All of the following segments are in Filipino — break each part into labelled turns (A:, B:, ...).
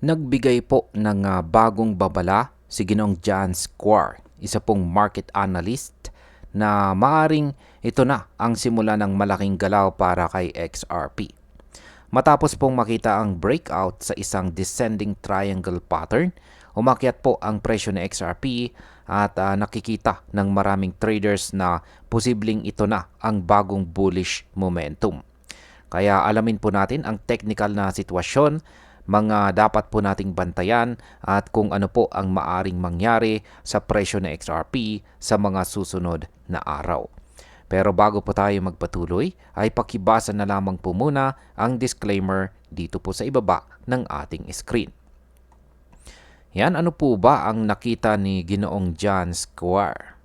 A: Nagbigay po ng bagong babala si Ginoong John Square, isa pong market analyst na maaring ito na ang simula ng malaking galaw para kay XRP. Matapos pong makita ang breakout sa isang descending triangle pattern, umakyat po ang presyo ng XRP at nakikita ng maraming traders na posibleng ito na ang bagong bullish momentum. Kaya alamin po natin ang technical na sitwasyon, mga dapat po nating bantayan at kung ano po ang maaring mangyari sa presyo ng XRP sa mga susunod na araw. Pero bago po tayo magpatuloy, ay pakibasa na lamang po muna ang disclaimer dito po sa ibaba ng ating screen. Yan, ano po ba ang nakita ni Ginoong John Square?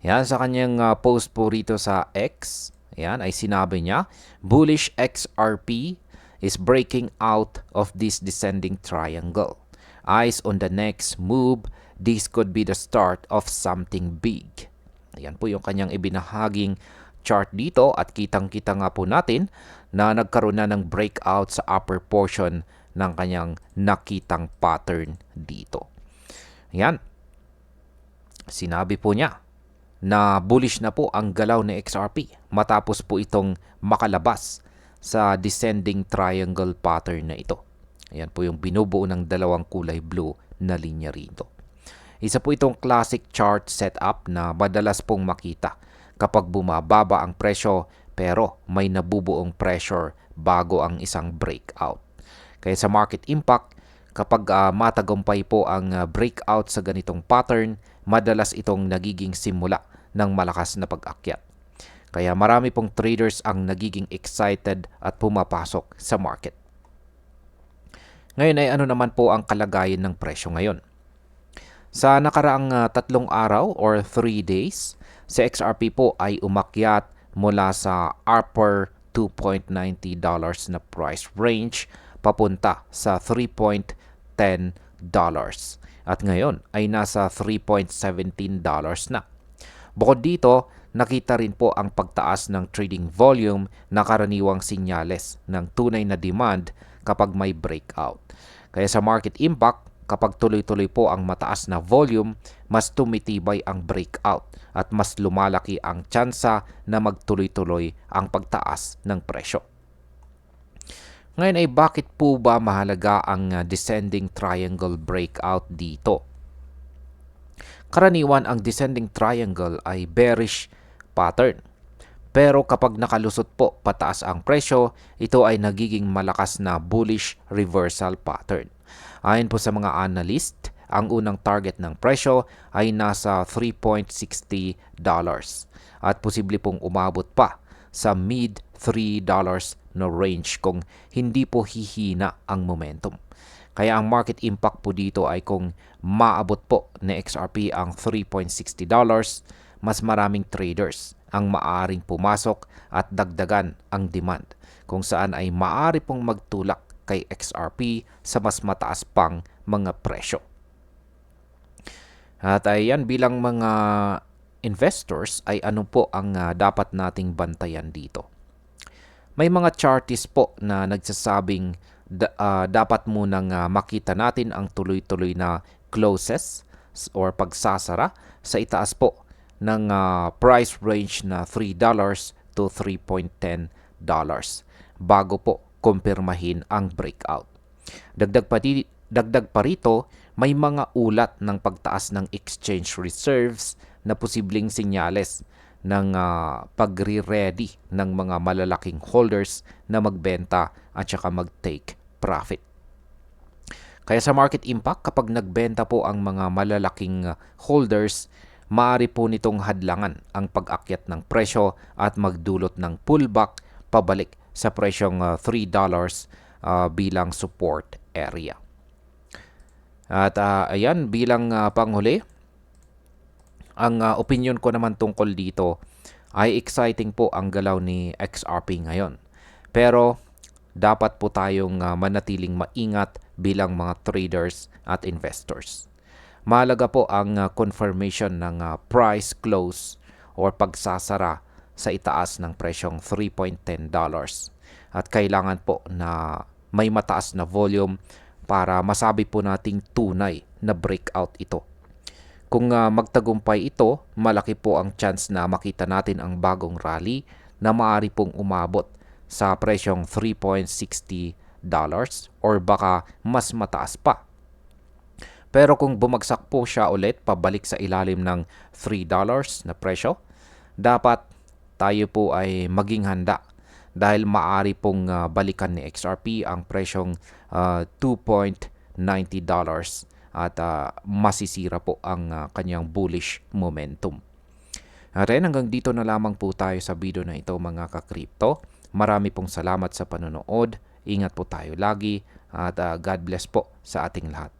A: Yan, sa kanyang post po rito sa X, yan ay sinabi niya, bullish XRP is breaking out of this descending triangle. Eyes on the next move, this could be the start of something big. Ayan po yung kanyang ibinahaging chart dito at kitang-kita nga po natin na nagkaroon na ng breakout sa upper portion ng kanyang nakitang pattern dito. Ayan. Sinabi po niya na bullish na po ang galaw ni XRP matapos po itong makalabas sa descending triangle pattern na ito. Ayan po yung binubuo ng dalawang kulay blue na linya rito. Isa po itong classic chart setup na madalas pong makita kapag bumababa ang presyo pero may nabubuong pressure bago ang isang breakout. Kaya sa market impact, kapag matagumpay po ang breakout sa ganitong pattern, madalas itong nagiging simula ng malakas na pag-akyat. Kaya marami pong traders ang nagiging excited at pumapasok sa market. Ngayon ay ano naman po ang kalagayan ng presyo ngayon? Sa nakaraang 3 araw or 3 days, si XRP po ay umakyat mula sa upper $2.90 na price range papunta sa $3.10 at ngayon ay nasa $3.17 na. Bukod dito, nakita rin po ang pagtaas ng trading volume na karaniwang sinyales ng tunay na demand kapag may breakout. Kaya sa market impact, kapag tuloy-tuloy po ang mataas na volume, mas tumitibay ang breakout at mas lumalaki ang tsansa na magtuloy-tuloy ang pagtaas ng presyo. Ngayon ay bakit po ba mahalaga ang descending triangle breakout dito? Karaniwan ang descending triangle ay bearish pattern. Pero kapag nakalusot po pataas ang presyo, ito ay nagiging malakas na bullish reversal pattern. Ayon po sa mga analyst, ang unang target ng presyo ay nasa $3.60 at posible pong umabot pa sa mid $3 na range kung hindi po hihina ang momentum. Kaya ang market impact po dito ay kung maabot po ni XRP ang $3.60, mas maraming traders ang maaaring pumasok at dagdagan ang demand kung saan ay maaari pong magtulak kay XRP sa mas mataas pang mga presyo. At ayan, bilang mga investors ay ano po ang dapat nating bantayan dito? May mga chartists po na nagsasabing dapat munang makita natin ang tuloy-tuloy na closes or pagsasara sa itaas po ng price range na $3 to $3.10 bago po kumpirmahin ang breakout. Dagdag pa rito, may mga ulat ng pagtaas ng exchange reserves na posibleng sinyales ng pagre-ready ng mga malalaking holders na magbenta at saka mag-take profit. Kaya sa market impact, kapag nagbenta po ang mga malalaking holders, maaari po nitong hadlangan ang pag-akyat ng presyo at magdulot ng pullback pabalik sa presyong $3 bilang support area. At ayan, bilang panghuli, ang opinion ko naman tungkol dito ay exciting po ang galaw ni XRP ngayon. Pero dapat po tayong manatiling maingat bilang mga traders at investors. Mahalaga po ang confirmation ng price close or pagsasara sa itaas ng presyong $3.10. At kailangan po na may mataas na volume para masabi po nating tunay na breakout ito. Kung magtagumpay ito, malaki po ang chance na makita natin ang bagong rally na maaari pong umabot sa presyong $3.60 or baka mas mataas pa. Pero kung bumagsak po siya ulit pabalik sa ilalim ng $3 na presyo, dapat tayo po ay maging handa dahil maaari pong balikan ni XRP ang presyong $2.90 at masisira po ang kanyang bullish momentum. Ren, hanggang dito na lamang po tayo sa video na ito mga ka-crypto. Marami pong salamat sa panonood. Ingat po tayo lagi at God bless po sa ating lahat.